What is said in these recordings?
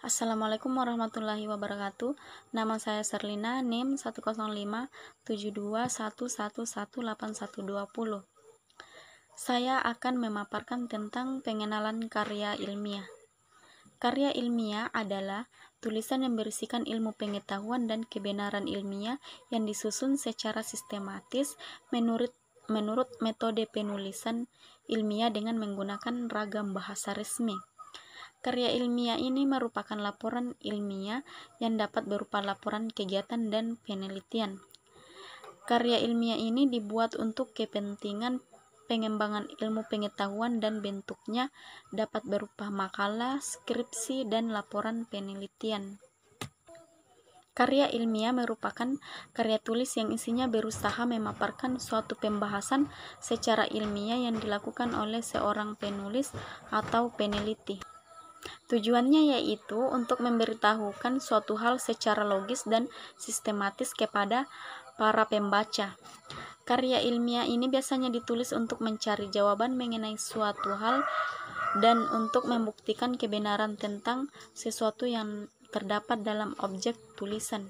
Assalamualaikum warahmatullahi wabarakatuh. Nama saya Serlina, NIM 1057211118120. Saya akan memaparkan tentang pengenalan karya ilmiah. Karya ilmiah adalah tulisan yang berisikan ilmu pengetahuan dan kebenaran ilmiah yang disusun secara sistematis menurut metode penulisan ilmiah dengan menggunakan ragam bahasa resmi. Karya ilmiah ini merupakan laporan ilmiah yang dapat berupa laporan kegiatan dan penelitian. Karya ilmiah ini dibuat untuk kepentingan pengembangan ilmu pengetahuan dan bentuknya dapat berupa makalah, skripsi, dan laporan penelitian. Karya ilmiah merupakan karya tulis yang isinya berusaha memaparkan suatu pembahasan secara ilmiah yang dilakukan oleh seorang penulis atau peneliti. Tujuannya yaitu untuk memberitahukan suatu hal secara logis dan sistematis kepada para pembaca. Karya ilmiah ini biasanya ditulis untuk mencari jawaban mengenai suatu hal dan untuk membuktikan kebenaran tentang sesuatu yang terdapat dalam objek tulisan.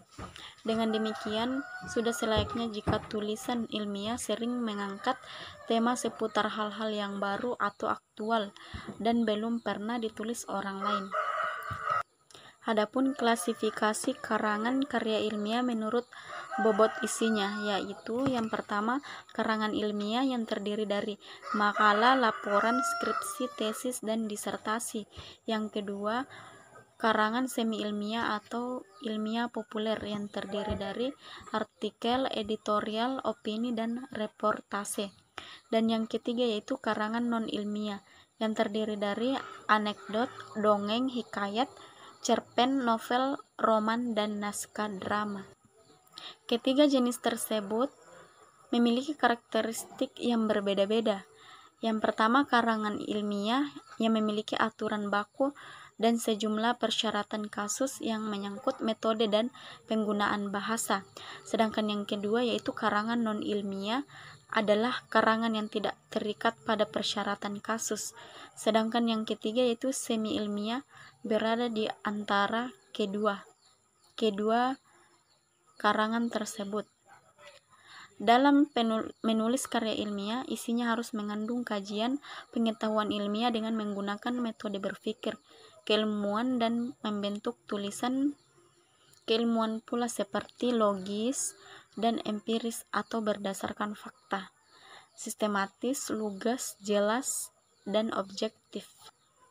Dengan demikian, sudah selayaknya jika tulisan ilmiah sering mengangkat tema seputar hal-hal yang baru atau aktual dan belum pernah ditulis orang lain. Adapun klasifikasi karangan karya ilmiah menurut bobot isinya, yaitu yang pertama, karangan ilmiah yang terdiri dari makalah, laporan, skripsi, tesis, dan disertasi. Yang kedua, karangan semi-ilmiah atau ilmiah populer yang terdiri dari artikel, editorial, opini, dan reportase. Dan yang ketiga yaitu karangan non-ilmiah yang terdiri dari anekdot, dongeng, hikayat, cerpen, novel, roman, dan naskah drama. Ketiga jenis tersebut memiliki karakteristik yang berbeda-beda. Yang pertama, karangan ilmiah yang memiliki aturan baku dan sejumlah persyaratan kasus yang menyangkut metode dan penggunaan bahasa. Sedangkan yang kedua yaitu karangan non-ilmiah adalah karangan yang tidak terikat pada persyaratan kasus. Sedangkan yang ketiga yaitu semi-ilmiah berada di antara kedua karangan tersebut. Dalam menulis karya ilmiah, isinya harus mengandung kajian pengetahuan ilmiah dengan menggunakan metode berpikir keilmuan dan membentuk tulisan keilmuan pula seperti logis dan empiris atau berdasarkan fakta, sistematis, lugas, jelas, dan objektif.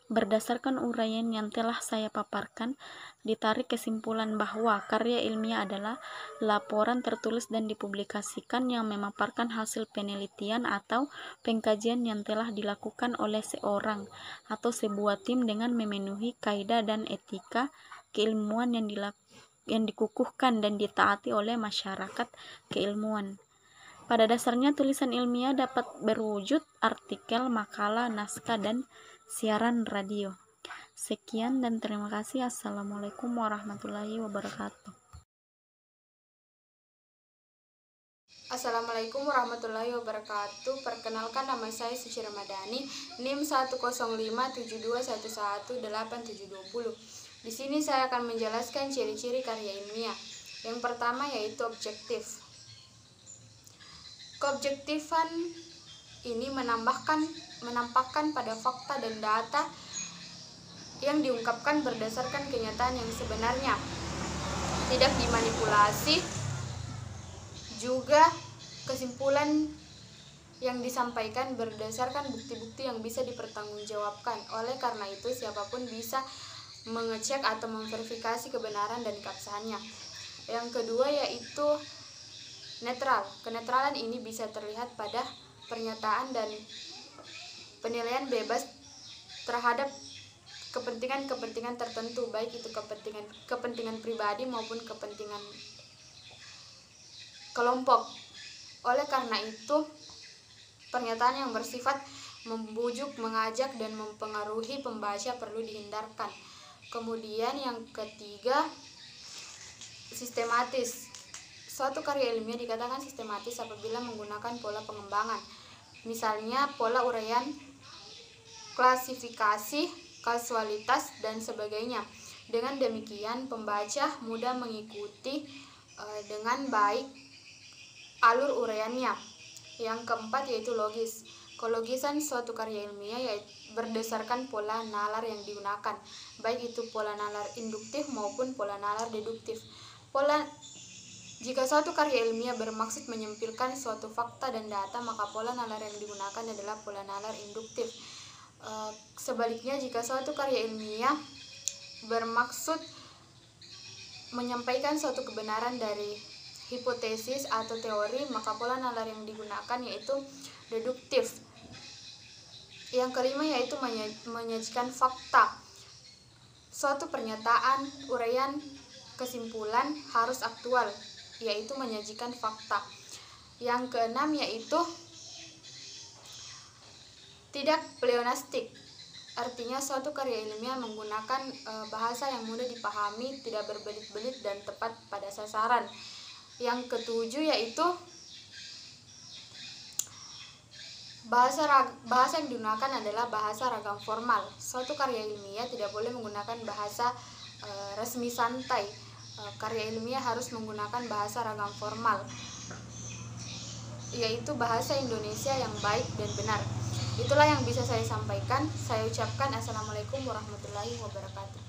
Berdasarkan uraian yang telah saya paparkan, ditarik kesimpulan bahwa karya ilmiah adalah laporan tertulis dan dipublikasikan yang memaparkan hasil penelitian atau pengkajian yang telah dilakukan oleh seorang atau sebuah tim dengan memenuhi kaidah dan etika keilmuan yang dikukuhkan dan ditaati oleh masyarakat keilmuan. Pada dasarnya tulisan ilmiah dapat berwujud artikel, makalah, naskah, dan siaran radio. Sekian dan terima kasih. Assalamualaikum warahmatullahi wabarakatuh. Assalamualaikum warahmatullahi wabarakatuh. Perkenalkan, nama saya Suci Ramadhani, NIM 10572118720. Di sini saya akan menjelaskan ciri-ciri karya ilmiah. Yang pertama yaitu objektif. Keobjektifan ini menampakkan pada fakta dan data yang diungkapkan berdasarkan kenyataan yang sebenarnya, tidak dimanipulasi. Juga kesimpulan yang disampaikan berdasarkan bukti-bukti yang bisa dipertanggungjawabkan. Oleh karena itu, siapapun bisa mengecek atau memverifikasi kebenaran dan keabsahannya. Yang kedua yaitu netral. Kenetralan ini bisa terlihat pada pernyataan dan penilaian bebas terhadap kepentingan-kepentingan tertentu, baik itu kepentingan pribadi maupun kepentingan kelompok. Oleh karena itu, pernyataan yang bersifat membujuk, mengajak, dan mempengaruhi pembaca perlu dihindarkan. Kemudian yang ketiga, sistematis. Suatu karya ilmiah dikatakan sistematis apabila menggunakan pola pengembangan. Misalnya pola uraian, klasifikasi, kausalitas, dan sebagainya. Dengan demikian, pembaca mudah mengikuti dengan baik alur uraiannya. Yang keempat yaitu logis. Kelogisan suatu karya ilmiah yaitu berdasarkan pola nalar yang digunakan, baik itu pola nalar induktif maupun pola nalar deduktif. Jika suatu karya ilmiah bermaksud menyempilkan suatu fakta dan data, maka pola nalar yang digunakan adalah pola nalar induktif. Sebaliknya, jika suatu karya ilmiah bermaksud menyampaikan suatu kebenaran dari hipotesis atau teori, maka pola nalar yang digunakan yaitu deduktif. Yang kelima yaitu menyajikan fakta. Suatu pernyataan, uraian, kesimpulan harus aktual, yaitu menyajikan fakta. Yang keenam yaitu tidak pleonastik. Artinya suatu karya ilmiah menggunakan bahasa yang mudah dipahami, tidak berbelit-belit dan tepat pada sasaran. Yang ketujuh yaitu bahasa yang digunakan adalah bahasa ragam formal. Suatu karya ilmiah tidak boleh menggunakan bahasa resmi santai. Karya ilmiah harus menggunakan bahasa ragam formal, yaitu bahasa Indonesia yang baik dan benar. Itulah yang bisa saya sampaikan. Saya ucapkan Assalamualaikum warahmatullahi wabarakatuh.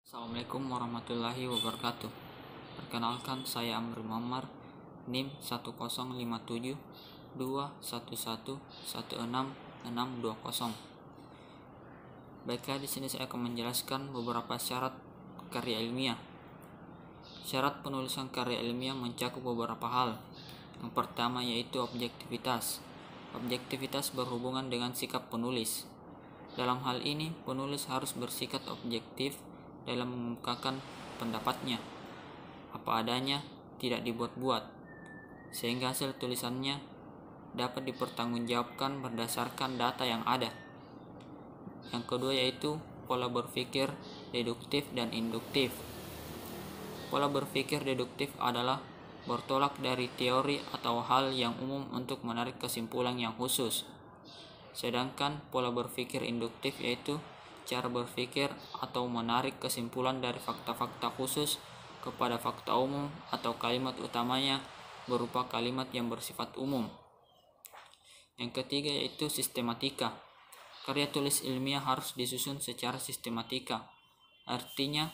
Assalamualaikum warahmatullahi wabarakatuh. Perkenalkan, saya Amr Muammar, NIM 1057211166620. Baiklah, di sini saya akan menjelaskan beberapa syarat karya ilmiah. Syarat penulisan karya ilmiah mencakup beberapa hal. Yang pertama yaitu objektivitas. Objektivitas berhubungan dengan sikap penulis. Dalam hal ini, penulis harus bersikap objektif dalam mengungkapkan pendapatnya, apa adanya, tidak dibuat-buat, sehingga hasil tulisannya dapat dipertanggungjawabkan berdasarkan data yang ada. Yang kedua yaitu pola berpikir deduktif dan induktif. Pola berpikir deduktif adalah bertolak dari teori atau hal yang umum untuk menarik kesimpulan yang khusus. Sedangkan pola berpikir induktif yaitu cara berpikir atau menarik kesimpulan dari fakta-fakta khusus kepada fakta umum atau kalimat utamanya berupa kalimat yang bersifat umum. Yang ketiga yaitu sistematika. Karya tulis ilmiah harus disusun secara sistematika, artinya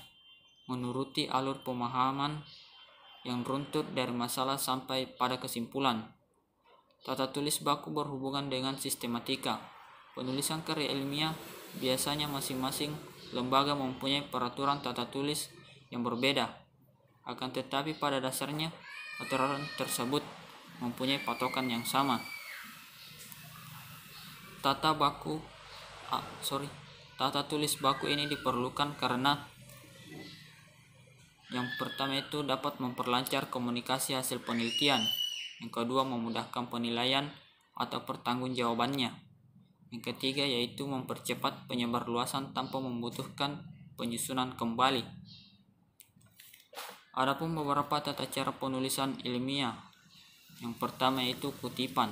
menuruti alur pemahaman yang runtut dari masalah sampai pada kesimpulan. Tata tulis baku berhubungan dengan sistematika. Penulisan karya ilmiah biasanya masing-masing lembaga mempunyai peraturan tata tulis yang berbeda. Akan tetapi pada dasarnya aturan tersebut mempunyai patokan yang sama. Tata tulis baku ini diperlukan karena yang pertama itu dapat memperlancar komunikasi hasil penelitian. Yang kedua memudahkan penilaian atau pertanggungjawabannya. Yang ketiga yaitu mempercepat penyebarluasan tanpa membutuhkan penyusunan kembali. Adapun beberapa tata cara penulisan ilmiah. Yang pertama yaitu kutipan.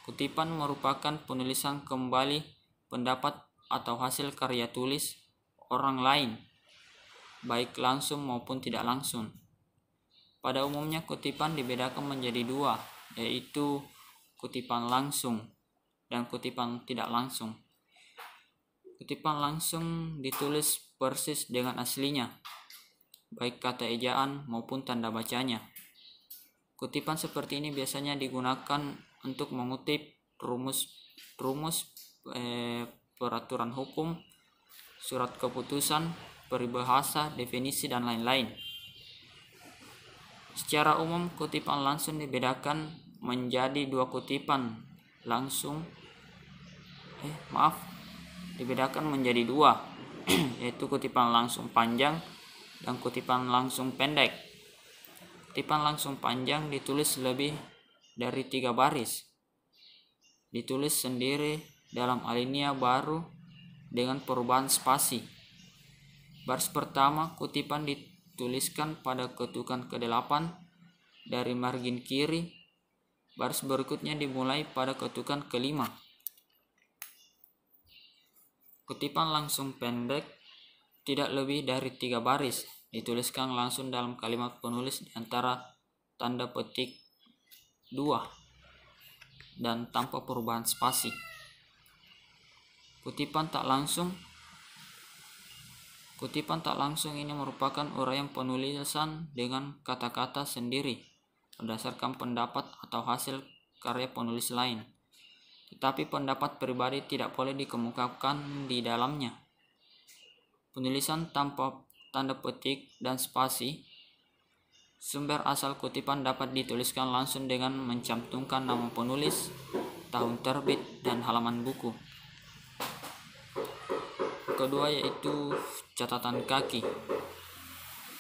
Kutipan merupakan penulisan kembali pendapat atau hasil karya tulis orang lain, baik langsung maupun tidak langsung. Pada umumnya kutipan dibedakan menjadi dua, yaitu kutipan langsung dan kutipan tidak langsung. Kutipan langsung ditulis persis dengan aslinya, baik kata ejaan maupun tanda bacanya. Kutipan seperti ini biasanya digunakan untuk mengutip rumus peraturan hukum, surat keputusan, peribahasa, definisi, dan lain-lain. Secara umum, kutipan langsung dibedakan menjadi dua kutipan langsung. Dibedakan menjadi dua, yaitu kutipan langsung panjang dan kutipan langsung pendek. Kutipan langsung panjang ditulis lebih dari 3 baris. Ditulis sendiri dalam alinea baru dengan perubahan spasi. Baris pertama kutipan dituliskan pada ketukan ke-8 dari margin kiri. Baris berikutnya dimulai pada ketukan ke-5. Kutipan langsung pendek tidak lebih dari 3 baris, dituliskan langsung dalam kalimat penulis di antara tanda petik 2 dan tanpa perubahan spasi. Kutipan tak langsung ini merupakan uraian penulisan dengan kata-kata sendiri berdasarkan pendapat atau hasil karya penulis lain. Tetapi pendapat pribadi tidak boleh dikemukakan di dalamnya. Penulisan tanpa tanda petik dan spasi. Sumber asal kutipan dapat dituliskan langsung dengan mencantumkan nama penulis, tahun terbit, dan halaman buku. Kedua yaitu catatan kaki.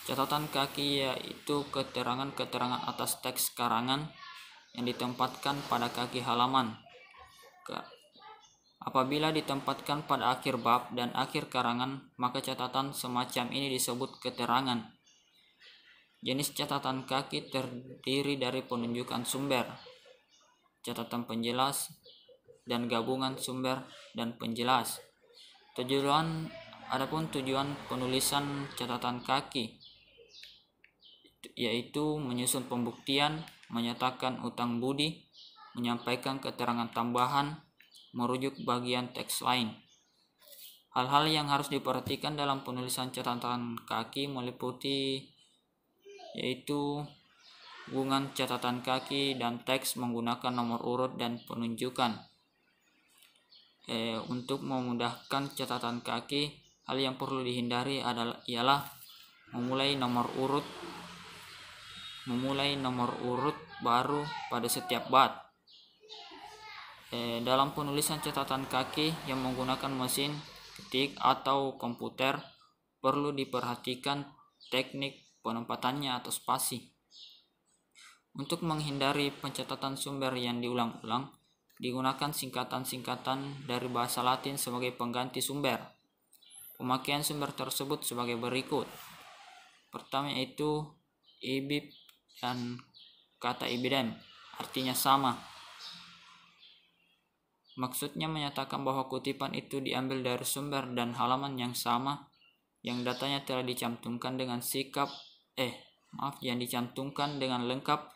Catatan kaki yaitu keterangan-keterangan atas teks karangan yang ditempatkan pada kaki halaman. Apabila ditempatkan pada akhir bab dan akhir karangan, maka catatan semacam ini disebut keterangan. Jenis catatan kaki terdiri dari penunjukan sumber, catatan penjelas, dan gabungan sumber dan penjelas. Adapun tujuan penulisan catatan kaki yaitu menyusun pembuktian, menyatakan utang budi, menyampaikan keterangan tambahan, merujuk bagian teks lain. Hal-hal yang harus diperhatikan dalam penulisan catatan kaki meliputi yaitu hubungan catatan kaki dan teks menggunakan nomor urut dan penunjukan. Untuk memudahkan catatan kaki, hal yang perlu dihindari ialah memulai nomor urut baru pada setiap bab. Dalam penulisan catatan kaki yang menggunakan mesin ketik atau komputer, perlu diperhatikan teknik penempatannya atau spasi. Untuk menghindari pencatatan sumber yang diulang-ulang, digunakan singkatan-singkatan dari bahasa Latin sebagai pengganti sumber. Pemakaian sumber tersebut sebagai berikut. Pertama yaitu ibid dan kata ibidem, artinya sama. Maksudnya menyatakan bahwa kutipan itu diambil dari sumber dan halaman yang sama, yang datanya telah dicantumkan dengan dicantumkan dengan lengkap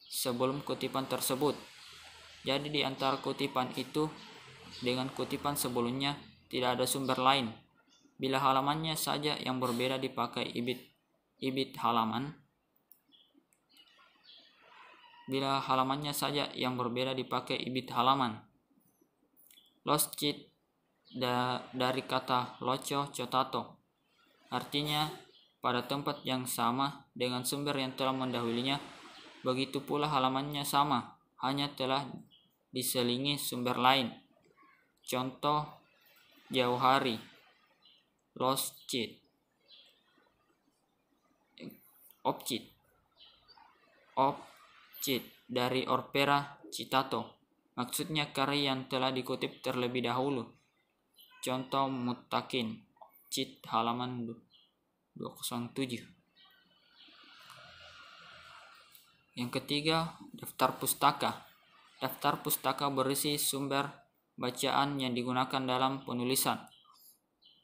sebelum kutipan tersebut. Jadi di antara kutipan itu dengan kutipan sebelumnya tidak ada sumber lain. Bila halamannya saja yang berbeda dipakai ibid halaman. Bila halamannya saja yang berbeda dipakai ibid halaman. Loscit dari kata loco cotato, artinya pada tempat yang sama dengan sumber yang telah mendahulunya, begitu pula halamannya sama, hanya telah diselingi sumber lain. Contoh jauh hari, loscit. Opcit dari orpera citato, maksudnya karya yang telah dikutip terlebih dahulu. Contoh mutakin, cit halaman 207. Yang ketiga, daftar pustaka. Daftar pustaka berisi sumber bacaan yang digunakan dalam penulisan.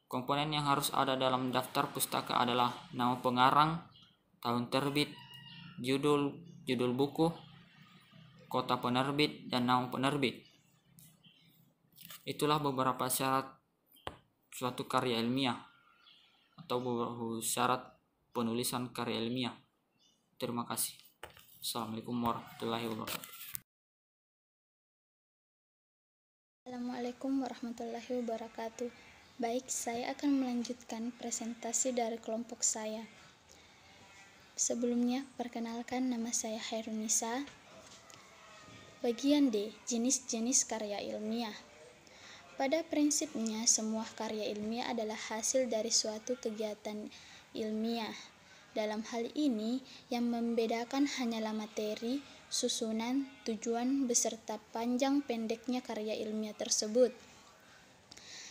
Komponen yang harus ada dalam daftar pustaka adalah nama pengarang, tahun terbit, judul buku, kota penerbit, dan nama penerbit. Itulah beberapa syarat suatu karya ilmiah atau beberapa syarat penulisan karya ilmiah. Terima kasih. Assalamualaikum warahmatullahi wabarakatuh. Assalamualaikum warahmatullahi wabarakatuh. Baik, saya akan melanjutkan presentasi dari kelompok saya. Sebelumnya, perkenalkan nama saya Hairunisa. Bagian D, jenis-jenis karya ilmiah. Pada prinsipnya, semua karya ilmiah adalah hasil dari suatu kegiatan ilmiah. Dalam hal ini, yang membedakan hanyalah materi, susunan, tujuan, beserta panjang pendeknya karya ilmiah tersebut.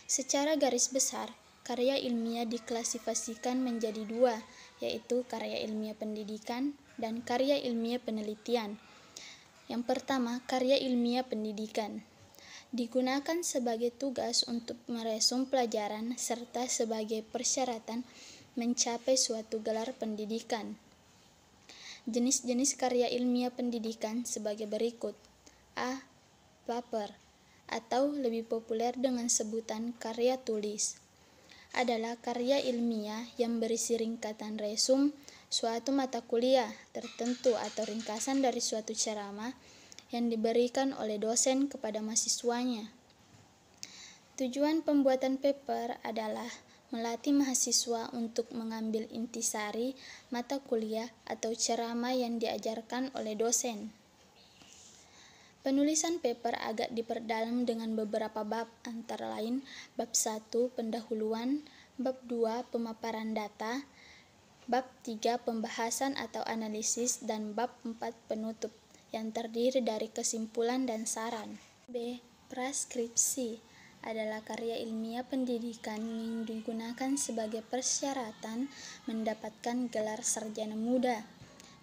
Secara garis besar, karya ilmiah diklasifikasikan menjadi dua, yaitu karya ilmiah pendidikan dan karya ilmiah penelitian. Yang pertama, karya ilmiah pendidikan. digunakan sebagai tugas untuk meresum pelajaran serta sebagai persyaratan mencapai suatu gelar pendidikan. Jenis-jenis karya ilmiah pendidikan sebagai berikut. A. Paper, atau lebih populer dengan sebutan karya tulis, adalah karya ilmiah yang berisi ringkatan resum suatu mata kuliah tertentu atau ringkasan dari suatu ceramah yang diberikan oleh dosen kepada mahasiswanya. Tujuan pembuatan paper adalah melatih mahasiswa untuk mengambil intisari mata kuliah atau ceramah yang diajarkan oleh dosen. Penulisan paper agak diperdalam dengan beberapa bab, antara lain bab 1 pendahuluan, bab 2 pemaparan data, bab 3 pembahasan atau analisis, dan bab 4 penutup yang terdiri dari kesimpulan dan saran. B. Praskripsi adalah karya ilmiah pendidikan yang digunakan sebagai persyaratan mendapatkan gelar sarjana muda.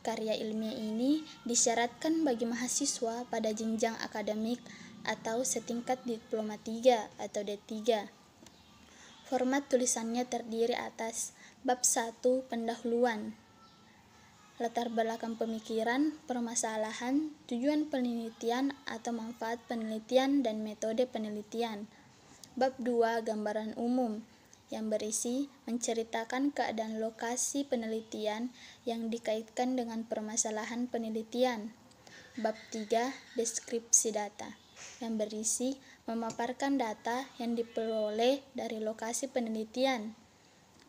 Karya ilmiah ini disyaratkan bagi mahasiswa pada jenjang akademik atau setingkat diploma 3 atau D3. Format tulisannya terdiri atas bab 1 pendahuluan, latar belakang pemikiran, permasalahan, tujuan penelitian atau manfaat penelitian dan metode penelitian. Bab 2 gambaran umum, yang berisi menceritakan keadaan lokasi penelitian yang dikaitkan dengan permasalahan penelitian. Bab 3 deskripsi data, yang berisi memaparkan data yang diperoleh dari lokasi penelitian.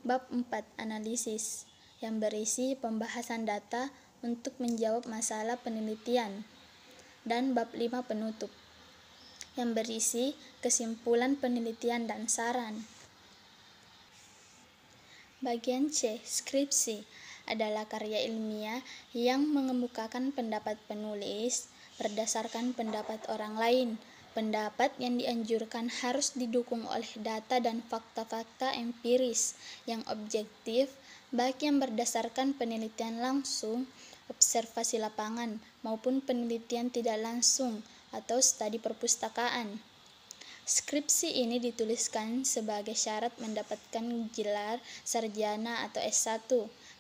Bab 4 analisis, yang berisi pembahasan data untuk menjawab masalah penelitian. Dan bab 5 penutup, yang berisi kesimpulan penelitian dan saran. Bagian C, skripsi, adalah karya ilmiah yang mengemukakan pendapat penulis berdasarkan pendapat orang lain. Pendapat yang dianjurkan harus didukung oleh data dan fakta-fakta empiris yang objektif, baik yang berdasarkan penelitian langsung, observasi lapangan, maupun penelitian tidak langsung atau studi perpustakaan. Skripsi ini dituliskan sebagai syarat mendapatkan gelar sarjana atau S1.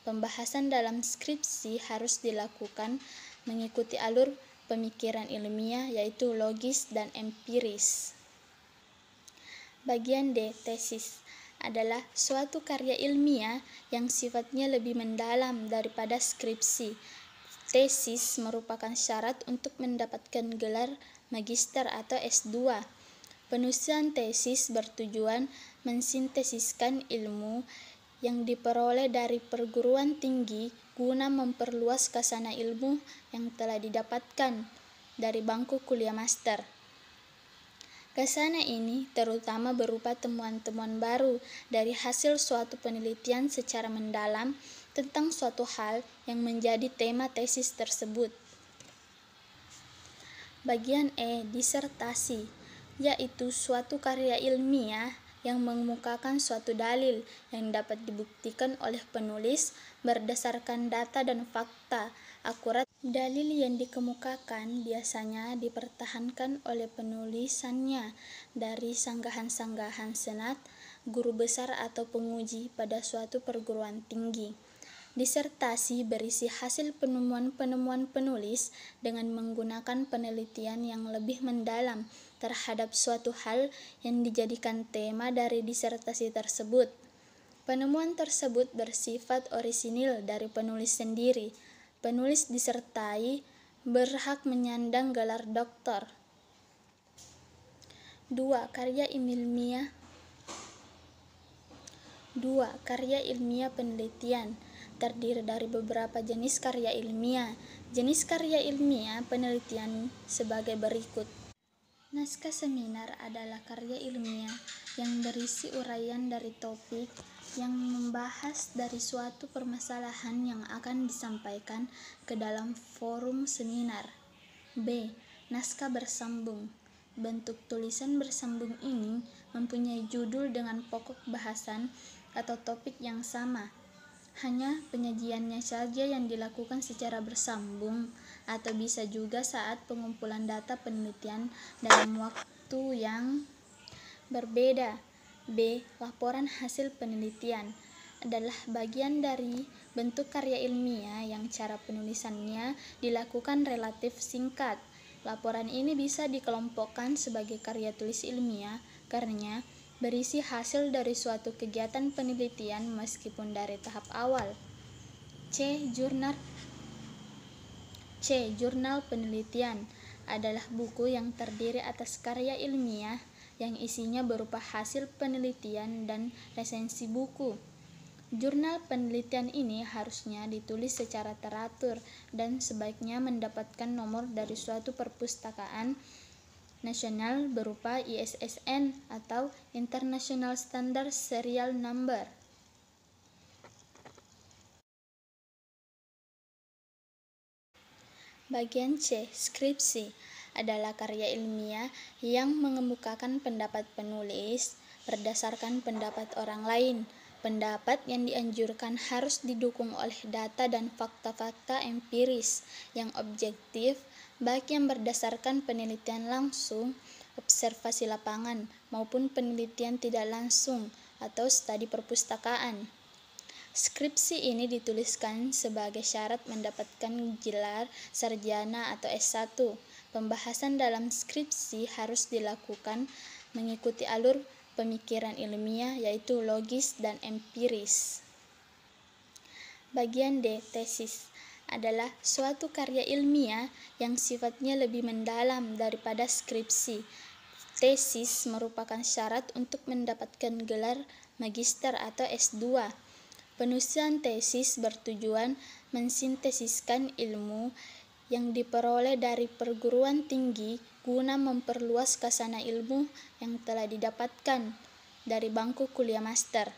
Pembahasan dalam skripsi harus dilakukan mengikuti alur pemikiran ilmiah, yaitu logis dan empiris. Bagian D, tesis, adalah suatu karya ilmiah yang sifatnya lebih mendalam daripada skripsi. Tesis merupakan syarat untuk mendapatkan gelar magister atau S2. Penulisan tesis bertujuan mensintesiskan ilmu yang diperoleh dari perguruan tinggi guna memperluas khazanah ilmu yang telah didapatkan dari bangku kuliah master. Khazanah ini terutama berupa temuan-temuan baru dari hasil suatu penelitian secara mendalam tentang suatu hal yang menjadi tema tesis tersebut. Bagian E, disertasi, yaitu suatu karya ilmiah yang mengemukakan suatu dalil yang dapat dibuktikan oleh penulis berdasarkan data dan fakta akurat. Dalil yang dikemukakan biasanya dipertahankan oleh penulisannya dari sanggahan-sanggahan senat, guru besar atau penguji pada suatu perguruan tinggi. Disertasi berisi hasil penemuan-penemuan penulis dengan menggunakan penelitian yang lebih mendalam terhadap suatu hal yang dijadikan tema dari disertasi tersebut. Penemuan tersebut bersifat orisinil dari penulis sendiri. Penulis disertai berhak menyandang gelar doktor. 2. Karya ilmiah penelitian terdiri dari beberapa jenis karya ilmiah. Jenis karya ilmiah penelitian sebagai berikut. Naskah seminar adalah karya ilmiah yang berisi uraian dari topik yang membahas dari suatu permasalahan yang akan disampaikan ke dalam forum seminar. B. Naskah bersambung. Bentuk tulisan bersambung ini mempunyai judul dengan pokok bahasan atau topik yang sama. Hanya penyajiannya saja yang dilakukan secara bersambung, atau bisa juga saat pengumpulan data penelitian dalam waktu yang berbeda. B. Laporan hasil penelitian adalah bagian dari bentuk karya ilmiah yang cara penulisannya dilakukan relatif singkat. Laporan ini bisa dikelompokkan sebagai karya tulis ilmiah karena berisi hasil dari suatu kegiatan penelitian meskipun dari tahap awal. C. Jurnal penelitian adalah buku yang terdiri atas karya ilmiah yang isinya berupa hasil penelitian dan resensi buku. Jurnal penelitian ini harusnya ditulis secara teratur dan sebaiknya mendapatkan nomor dari suatu perpustakaan nasional berupa ISSN atau International Standard Serial Number. Bagian C. Skripsi adalah karya ilmiah yang mengemukakan pendapat penulis berdasarkan pendapat orang lain. Pendapat yang dianjurkan harus didukung oleh data dan fakta-fakta empiris yang objektif, baik yang berdasarkan penelitian langsung, observasi lapangan, maupun penelitian tidak langsung atau studi perpustakaan. Skripsi ini dituliskan sebagai syarat mendapatkan gelar sarjana atau S1. Pembahasan dalam skripsi harus dilakukan mengikuti alur pemikiran ilmiah yaitu logis dan empiris. Bagian D. Tesis adalah suatu karya ilmiah yang sifatnya lebih mendalam daripada skripsi. Tesis merupakan syarat untuk mendapatkan gelar magister atau S2. Penulisan tesis bertujuan mensintesiskan ilmu yang diperoleh dari perguruan tinggi guna memperluas khazanah ilmu yang telah didapatkan dari bangku kuliah master.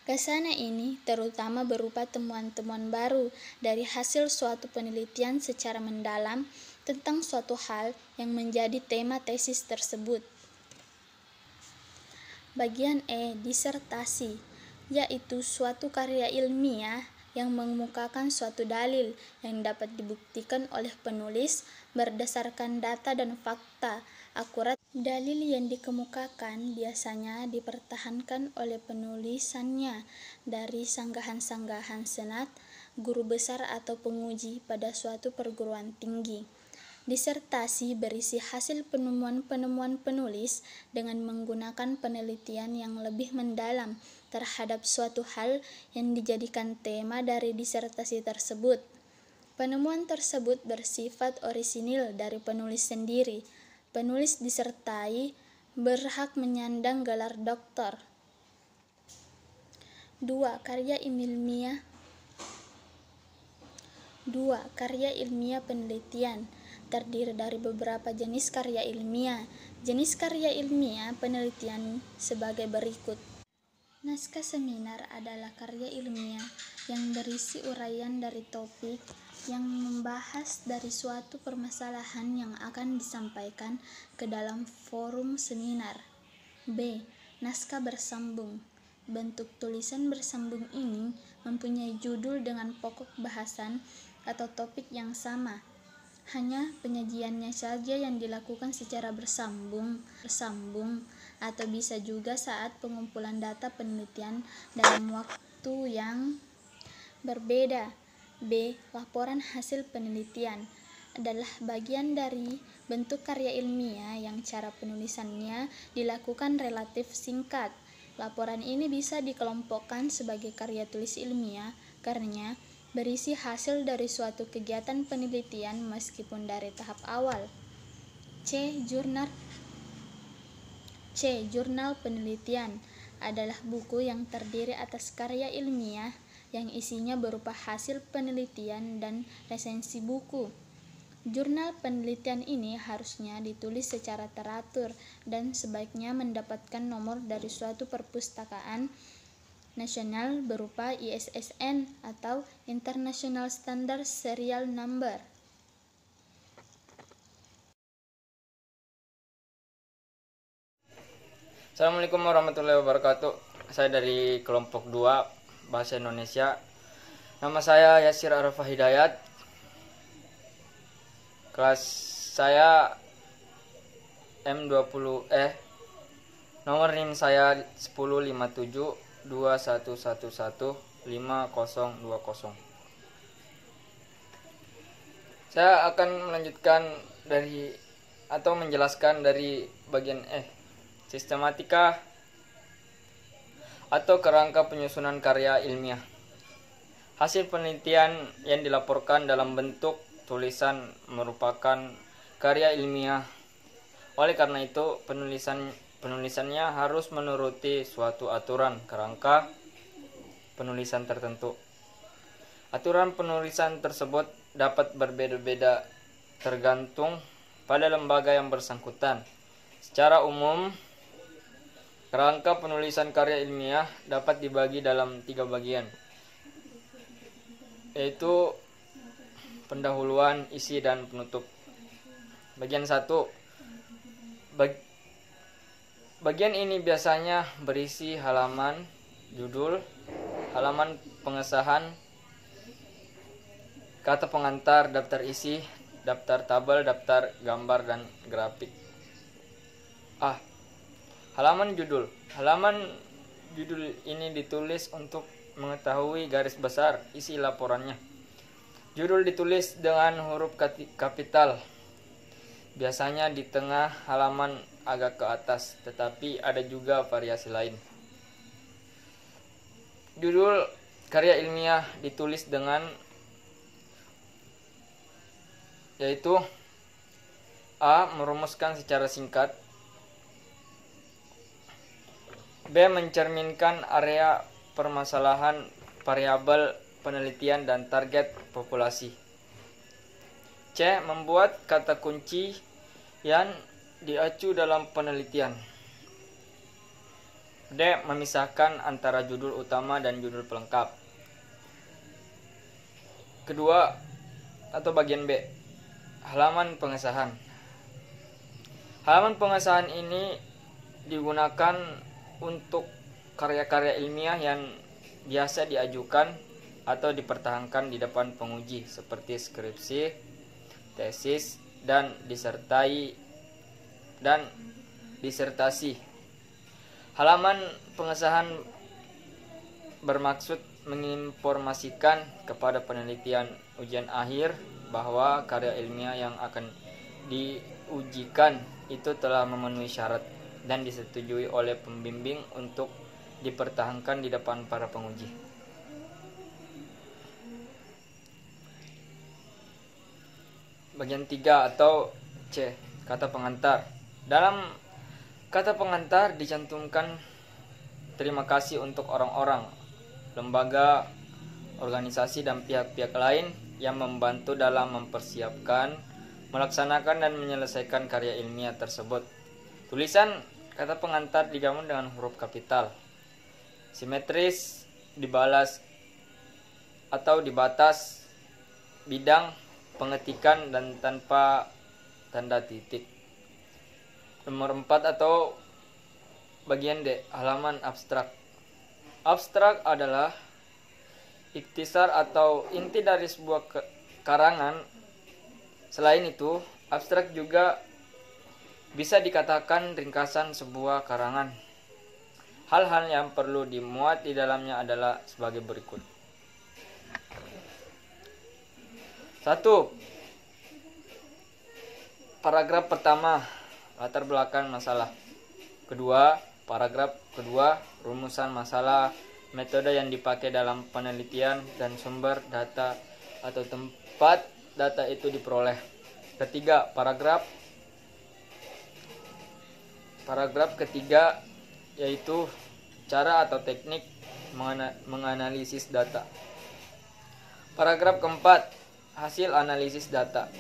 Khazanah ini terutama berupa temuan-temuan baru dari hasil suatu penelitian secara mendalam tentang suatu hal yang menjadi tema tesis tersebut. Bagian E. Disertasi, yaitu suatu karya ilmiah yang mengemukakan suatu dalil yang dapat dibuktikan oleh penulis berdasarkan data dan fakta akurat. Dalil yang dikemukakan biasanya dipertahankan oleh penulisannya dari sanggahan-sanggahan senat, guru besar atau penguji pada suatu perguruan tinggi. Disertasi berisi hasil penemuan-penemuan penulis dengan menggunakan penelitian yang lebih mendalam terhadap suatu hal yang dijadikan tema dari disertasi tersebut. Penemuan tersebut bersifat orisinil dari penulis sendiri. Penulis disertai berhak menyandang gelar doktor. 2. Karya ilmiah penelitian terdiri dari beberapa jenis karya ilmiah. Jenis karya ilmiah penelitian sebagai berikut. Naskah seminar adalah karya ilmiah yang berisi uraian dari topik yang membahas dari suatu permasalahan yang akan disampaikan ke dalam forum seminar. B. Naskah bersambung. Bentuk tulisan bersambung ini mempunyai judul dengan pokok bahasan atau topik yang sama. Hanya penyajiannya saja yang dilakukan secara bersambung atau bisa juga saat pengumpulan data penelitian dalam waktu yang berbeda. B. Laporan hasil penelitian adalah bagian dari bentuk karya ilmiah yang cara penulisannya dilakukan relatif singkat. Laporan ini bisa dikelompokkan sebagai karya tulis ilmiah karena berisi hasil dari suatu kegiatan penelitian meskipun dari tahap awal. C. Jurnal penelitian adalah buku yang terdiri atas karya ilmiah yang isinya berupa hasil penelitian dan resensi buku. Jurnal penelitian ini harusnya ditulis secara teratur dan sebaiknya mendapatkan nomor dari suatu perpustakaan nasional berupa ISSN atau International Standard Serial Number. Assalamualaikum warahmatullahi wabarakatuh. Saya dari kelompok 2 Bahasa Indonesia. Nama saya Yasir Arafah Hidayat. Kelas saya M20 nomor NIM saya 105721115020. Saya akan melanjutkan menjelaskan dari bagian sistematika atau kerangka penyusunan karya ilmiah. Hasil penelitian yang dilaporkan dalam bentuk tulisan merupakan karya ilmiah. Oleh karena itu, penulisannya harus menuruti suatu aturan kerangka penulisan tertentu. Aturan penulisan tersebut dapat berbeda-beda tergantung pada lembaga yang bersangkutan. Secara umum, kerangka penulisan karya ilmiah dapat dibagi dalam 3 bagian, yaitu pendahuluan, isi, dan penutup. Bagian 1. Bagian ini biasanya berisi halaman judul, halaman pengesahan, kata pengantar, daftar isi, daftar tabel, daftar gambar, dan grafik. Halaman judul. Halaman judul ini ditulis untuk mengetahui garis besar isi laporannya. Judul ditulis dengan huruf kapital, biasanya di tengah halaman agak ke atas, tetapi ada juga variasi lain. Judul karya ilmiah ditulis dengan yaitu A. Merumuskan secara singkat, B. Mencerminkan area permasalahan, variabel penelitian, dan target populasi, C. Membuat kata kunci yang diacu dalam penelitian, D. Memisahkan antara judul utama dan judul pelengkap. Kedua atau bagian B, halaman pengesahan. Halaman pengesahan ini digunakan untuk karya-karya ilmiah yang biasa diajukan atau dipertahankan di depan penguji seperti skripsi, tesis, dan disertasi. Halaman pengesahan bermaksud menginformasikan kepada penelitian ujian akhir bahwa karya ilmiah yang akan diujikan itu telah memenuhi syarat dan disetujui oleh pembimbing untuk dipertahankan di depan para penguji. Bagian 3 atau C, kata pengantar. Dalam kata pengantar dicantumkan terima kasih untuk orang-orang, lembaga, organisasi, dan pihak-pihak lain yang membantu dalam mempersiapkan, melaksanakan, dan menyelesaikan karya ilmiah tersebut. Tulisan kata pengantar digabung dengan huruf kapital, simetris, dibalas atau dibatas bidang pengetikan dan tanpa tanda titik. Nomor 4 atau bagian D, halaman abstrak. Abstrak adalah ikhtisar atau inti dari sebuah karangan. Selain itu, abstrak juga bisa dikatakan ringkasan sebuah karangan. Hal-hal yang perlu dimuat di dalamnya adalah sebagai berikut. 1. Paragraf pertama, latar belakang masalah. Kedua, paragraf kedua, rumusan masalah, metode yang dipakai dalam penelitian, dan sumber data atau tempat data itu diperoleh. Ketiga, paragraf ketiga yaitu cara atau teknik menganalisis data. Paragraf keempat, hasil analisis data.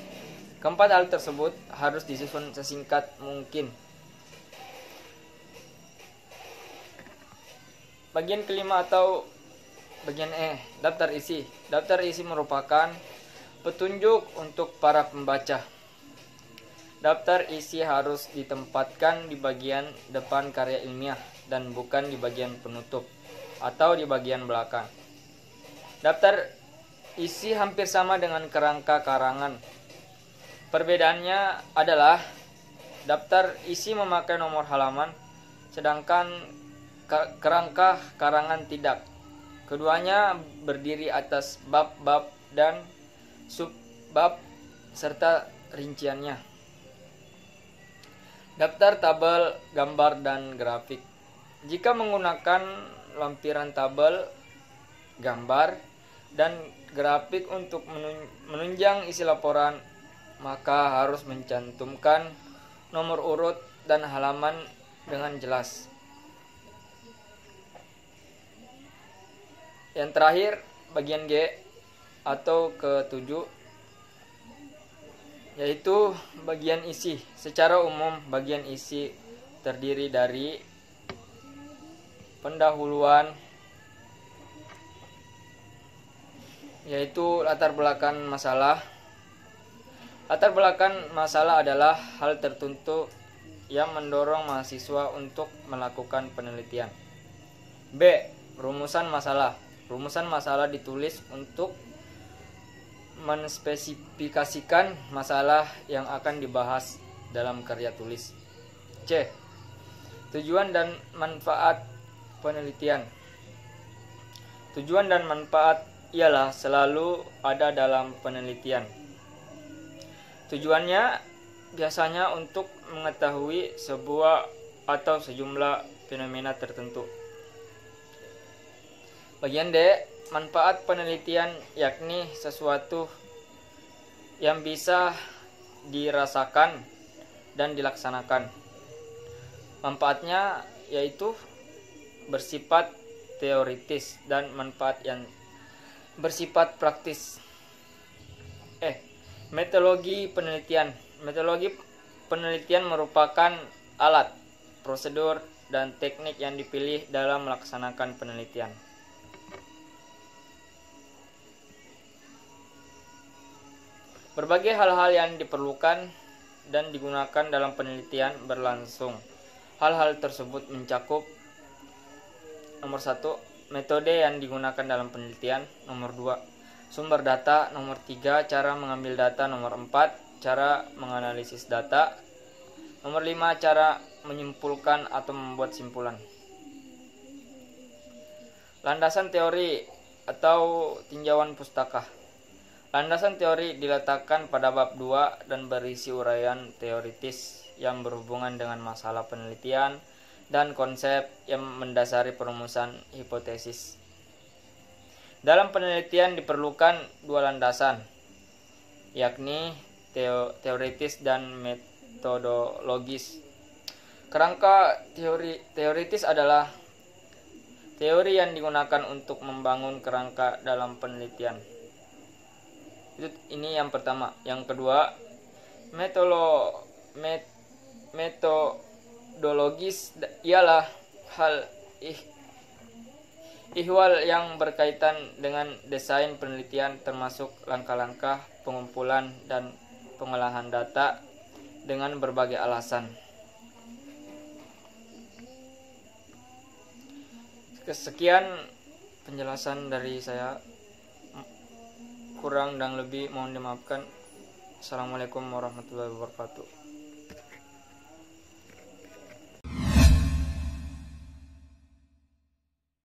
Keempat hal tersebut harus disusun sesingkat mungkin. Bagian kelima atau bagian E, daftar isi. Daftar isi merupakan petunjuk untuk para pembaca. Daftar isi harus ditempatkan di bagian depan karya ilmiah dan bukan di bagian penutup atau di bagian belakang. Daftar isi hampir sama dengan kerangka karangan. Perbedaannya adalah Daftar isi memakai nomor halaman, sedangkan kerangka karangan tidak. Keduanya berdiri atas bab-bab dan subbab serta rinciannya. Daftar tabel, gambar, dan grafik. Jika menggunakan lampiran tabel, gambar, dan grafik untuk menunjang isi laporan, maka harus mencantumkan nomor urut dan halaman dengan jelas. Yang terakhir, bagian G atau ke-7, yaitu bagian isi. Secara umum, bagian isi terdiri dari pendahuluan, yaitu latar belakang masalah. Latar belakang masalah adalah hal tertentu yang mendorong mahasiswa untuk melakukan penelitian. B. Rumusan masalah. Rumusan masalah ditulis untuk menspesifikasikan masalah yang akan dibahas dalam karya tulis. C. Tujuan dan manfaat penelitian. Tujuan dan manfaat ialah selalu ada dalam penelitian. Tujuannya biasanya untuk mengetahui sebuah atau sejumlah fenomena tertentu. Bagian D, manfaat penelitian, yakni sesuatu yang bisa dirasakan dan dilaksanakan. Manfaatnya yaitu bersifat teoritis dan manfaat yang bersifat praktis. Metodologi penelitian. Metodologi penelitian merupakan alat, prosedur, dan teknik yang dipilih dalam melaksanakan penelitian. Berbagai hal-hal yang diperlukan dan digunakan dalam penelitian berlangsung. Hal-hal tersebut mencakup: nomor 1, metode yang digunakan dalam penelitian. Nomor 2, sumber data. Nomor 3, cara mengambil data. Nomor 4, cara menganalisis data. Nomor 5, cara menyimpulkan atau membuat simpulan. Landasan teori atau tinjauan pustaka. Landasan teori diletakkan pada bab 2 dan berisi uraian teoritis yang berhubungan dengan masalah penelitian dan konsep yang mendasari perumusan hipotesis. Dalam penelitian diperlukan 2 landasan, yakni teoritis dan metodologis. Kerangka teoritis adalah teori yang digunakan untuk membangun kerangka dalam penelitian. Ini yang pertama. Yang kedua, metodologis ialah hal ihwal yang berkaitan dengan desain penelitian, termasuk langkah-langkah pengumpulan dan pengolahan data dengan berbagai alasan. Sekian penjelasan dari saya. Kurang dan lebih mohon dimaafkan. Assalamualaikum warahmatullahi wabarakatuh.